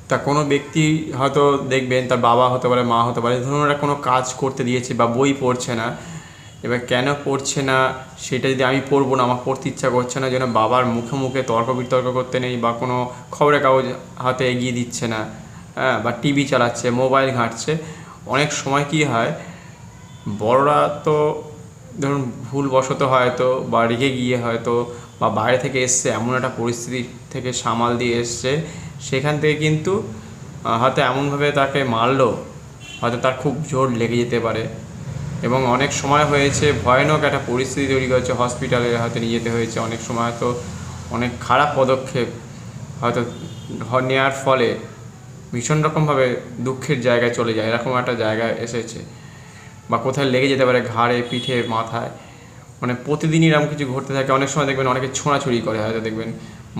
তা কোনো ব্যক্তি হয়তো দেখবেন তার বাবা হতে পারে, মা হতে পারে, ধরুন ওরা কোনো কাজ করতে দিয়েছে বা বই পড়ছে না। এবার কেন পড়ছে না সেটা যদি আমি পড়বো না, আমার পড়তে ইচ্ছা করছে না, যেন বাবার মুখে মুখে তর্ক বিতর্ক করতে নেই, বা কোনো খবরের কাগজ হাতে এগিয়ে দিচ্ছে না, হ্যাঁ, বা টিভি চালাচ্ছে, মোবাইল ঘাঁটছে। অনেক সময় কি হয়, বড়রা তো ধরুন ভুলবশত হয়তো বা রেগে গিয়ে হয়তো বা বাইরে থেকে এসছে, এমন একটা পরিস্থিতি থেকে সামাল দিয়ে এসছে, সেখান থেকে কিন্তু হয়তো এমনভাবে তাকে মারলো, হয়তো তার খুব জোর লেগে যেতে পারে। এবং অনেক সময় হয়েছে ভয়ানক একটা পরিস্থিতি তৈরি করেছে, হসপিটালে হয়তো নিয়ে যেতে হয়েছে। অনেক সময় হয়তো অনেক খারাপ পদক্ষেপ হয়তো নেওয়ার ফলে ভীষণ রকমভাবে দুঃখের জায়গায় চলে যায়, এরকম একটা জায়গায় এসেছে। বা কোথায় লেগে যেতে পারে, ঘাড়ে, পিঠে, মাথায়, মানে প্রতিদিনই এরকম কিছু ঘটতে থাকে। অনেক সময় দেখবেন অনেকে ছোঁড়াছুড়ি করে, হয়তো দেখবেন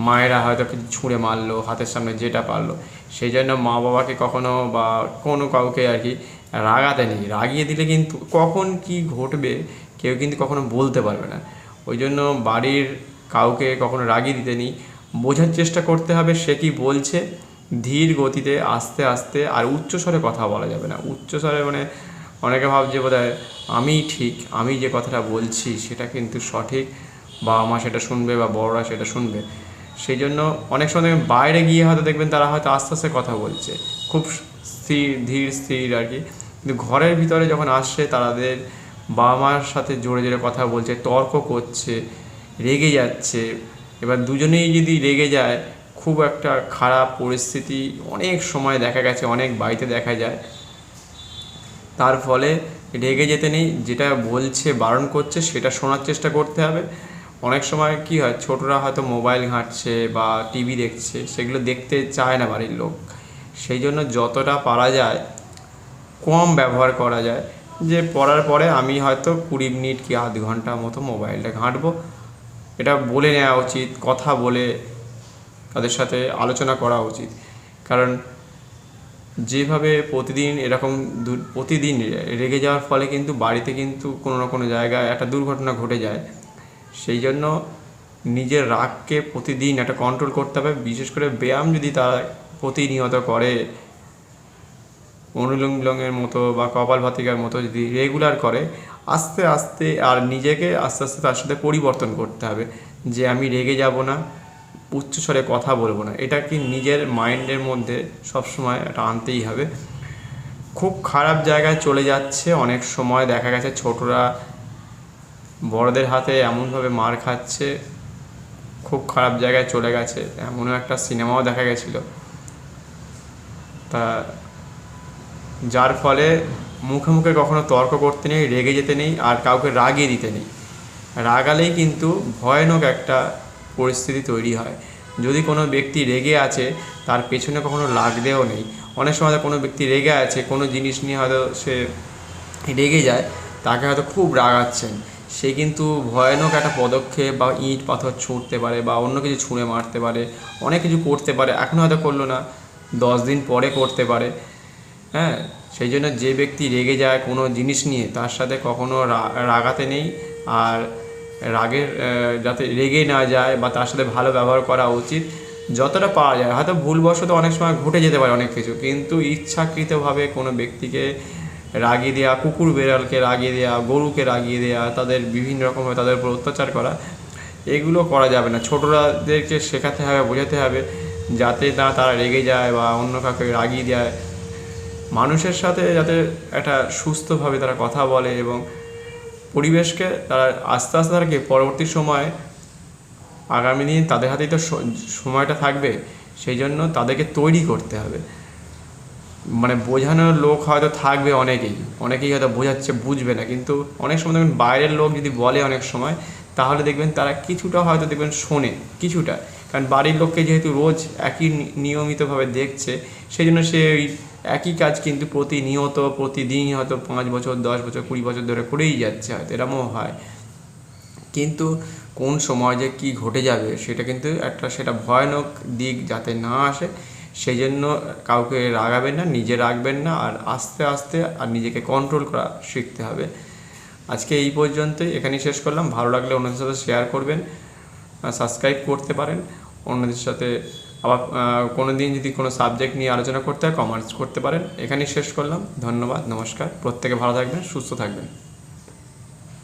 মায়েরা হয়তো কিছু ছুঁড়ে মারলো, হাতের সামনে যেটা পারলো। সেই জন্য মা বাবাকে কখনো বা কোনো কাউকে আর কি রাগাতে নেই। রাগিয়ে দিলে কিন্তু কখন কি ঘটবে কেউ কিন্তু কখনো বলতে পারবে না। ওই জন্য বাড়ির কাউকে কখনো রাগিয়ে দিতে নেই, বোঝার চেষ্টা করতে হবে সে কি বলছে, ধীর গতিতে আস্তে আস্তে। আর উচ্চস্বরে কথা বলা যাবে না, উচ্চস্বরে মানে অনেকে ভাবছে বোধহয় আমি ঠিক, আমি যে কথাটা বলছি সেটা কিন্তু সঠিক, বাবা মা সেটা শুনবে বা বড়রা সেটা শুনবে। সেই জন্য অনেক সময় দেখবেন বাইরে গিয়ে হয়তো দেখবেন তারা হয়তো আস্তে আস্তে কথা বলছে, খুব স্থির, ধীর স্থির আর কি। কিন্তু ঘরের ভিতরে যখন আসছে তাদের বাবা মার সাথে জোরে জোরে কথা বলছে, তর্ক করছে, রেগে যাচ্ছে। এবার দুজনেই যদি রেগে যায়, খুব একটা খারাপ পরিস্থিতি অনেক সময় দেখা গেছে, অনেক বাড়িতে দেখা যায়। তার ফলে রেগে যেতে নেই, যেটা বলছে বারণ করছে সেটা শোনার চেষ্টা করতে হবে। অনেক সময় কি হয়, ছোটরা হয়তো মোবাইল ঘাঁটছে বা টিভি দেখছে, সেগুলো দেখতে চায় না বাড়ির লোক। সেই জন্য যতটা পারা যায় কম ব্যবহার করা যায়। যে পড়ার পরে আমি হয়তো 20 মিনিট কি আধ ঘন্টা মতো মোবাইলটা ঘাঁটবো, এটা বলে নেওয়া উচিত, কথা বলে তাদের সাথে আলোচনা করা উচিত। কারণ যেভাবে প্রতিদিন এরকম প্রতিদিন রেগে যাওয়ার ফলে কিন্তু বাড়িতে কিন্তু কোনো না কোনো জায়গায় একটা দুর্ঘটনা ঘটে যায়। সেই জন্য নিজের রাগকে প্রতিদিন একটা কন্ট্রোল করতে হবে। বিশেষ করে ব্যায়াম যদি তারা প্রতিনিয়ত করে, অনুলোম বিলোমের মতো বা কপালভাতিকার মতো যদি রেগুলার করে, আস্তে আস্তে আর নিজেকে আস্তে আস্তে তার সাথে পরিবর্তন করতে হবে। যে আমি রেগে যাব না, উচ্চস্বরে কথা বলবো না, এটা কি নিজের মাইন্ডের মধ্যে সবসময় এটা আনতেই হবে। খুব খারাপ জায়গায় চলে যাচ্ছে, অনেক সময় দেখা গেছে ছোটরা বড়দের হাতে এমনভাবে মার খাচ্ছে, খুব খারাপ জায়গায় চলে গেছে। এমনও একটা সিনেমাও দেখা গেছিলো। তা যার ফলে মুখে মুখে কখনো তর্ক করতে নেই, রেগে যেতে নেই, আর কাউকে রাগিয়ে দিতে নেই। রাগালেই কিন্তু ভয়ানক একটা পরিস্থিতি তৈরি হয়। যদি কোনো ব্যক্তি রেগে আছে, তার পেছনে কখনো লাগতেও নেই। অনেক সময় কোনো ব্যক্তি রেগে আছে, কোনো জিনিস নিয়ে হয়তো সে রেগে যায়, তাকে হয়তো খুব রাগাচ্ছেন, সে কিন্তু ভয়ানক একটা পদক্ষেপ বা ইট পাথর ছুঁড়তে পারে বা অন্য কিছু ছুঁড়ে মারতে পারে, অনেক কিছু করতে পারে। এখন হয়তো করলো না, 10 দিন পরে করতে পারে। হ্যাঁ, সেই জন্য যে ব্যক্তি রেগে যায় কোনো জিনিস নিয়ে, তার সাথে কখনো রাগাতে নেই। আর রাগের যাতে রেগে না যায় বা তার সাথে ভালো ব্যবহার করা উচিত যতটা পারা যায়। হয়তো ভুলবশত অনেক সময় ঘটে যেতে পারে অনেক কিছু, কিন্তু ইচ্ছাকৃতভাবে কোনো ব্যক্তিকে রাগিয়ে দেওয়া, কুকুর বেড়ালকে রাগিয়ে দেওয়া, গরুকে রাগিয়ে দেওয়া, তাদের বিভিন্ন রকমভাবে তাদের উপর অত্যাচার করা, এগুলো করা যাবে না। ছোটরাদেরকে শেখাতে হবে, বোঝাতে হবে, যাতে না তারা রেগে যায় বা অন্য কাউকে রাগিয়ে দেয়। মানুষের সাথে যাতে একটা সুস্থভাবে তারা কথা বলে এবং পরিবেশকে তারা আস্তে আস্তে তারা কি পরবর্তী সময় আগামী দিন তাদের হাতেই তো সময়টা থাকবে। সেই জন্য তাদেরকে তৈরি করতে হবে। মানে বোঝানোর লোক হয়তো থাকবে অনেকেই হয়তো বোঝাচ্ছে, বুঝবে না। কিন্তু অনেক সময় দেখবেন বাইরের লোক যদি বলে অনেক সময়, তাহলে দেখবেন তারা কিছুটা হয়তো দেখবেন শোনে, কিছুটা। কারণ বাড়ির লোককে যেহেতু রোজ একই নিয়মিতভাবে দেখছে, সেই জন্য সে ওই একই কাজ কিন্তু প্রতিনিয়ত প্রতিদিন হয়তো 5 বছর, 10 বছর, 20 বছর ধরে করেই যাচ্ছে, হয়তো এরকমও হয়। কিন্তু কোন সময় যে কী ঘটে যাবে সেটা কিন্তু সেটা ভয়ানক দিক যাতে না আসে, সেই জন্য কাউকে রাগাবেন না, নিজে রাখবেন না, আর আস্তে আস্তে আর নিজেকে কন্ট্রোল করা শিখতে হবে। আজকে এই পর্যন্তই, এখানেই শেষ করলাম। ভালো লাগলে অন্যদের সাথে শেয়ার করবেন, সাবস্ক্রাইব করতে পারেন, অন্যদের সাথে আবার কোনো দিন যদি কোনো সাবজেক্ট নিয়ে আলোচনা করতে হয় কমার্স করতে পারেন। এখানেই শেষ করলাম। ধন্যবাদ, নমস্কার। প্রত্যেকে ভালো থাকবেন, সুস্থ থাকবেন।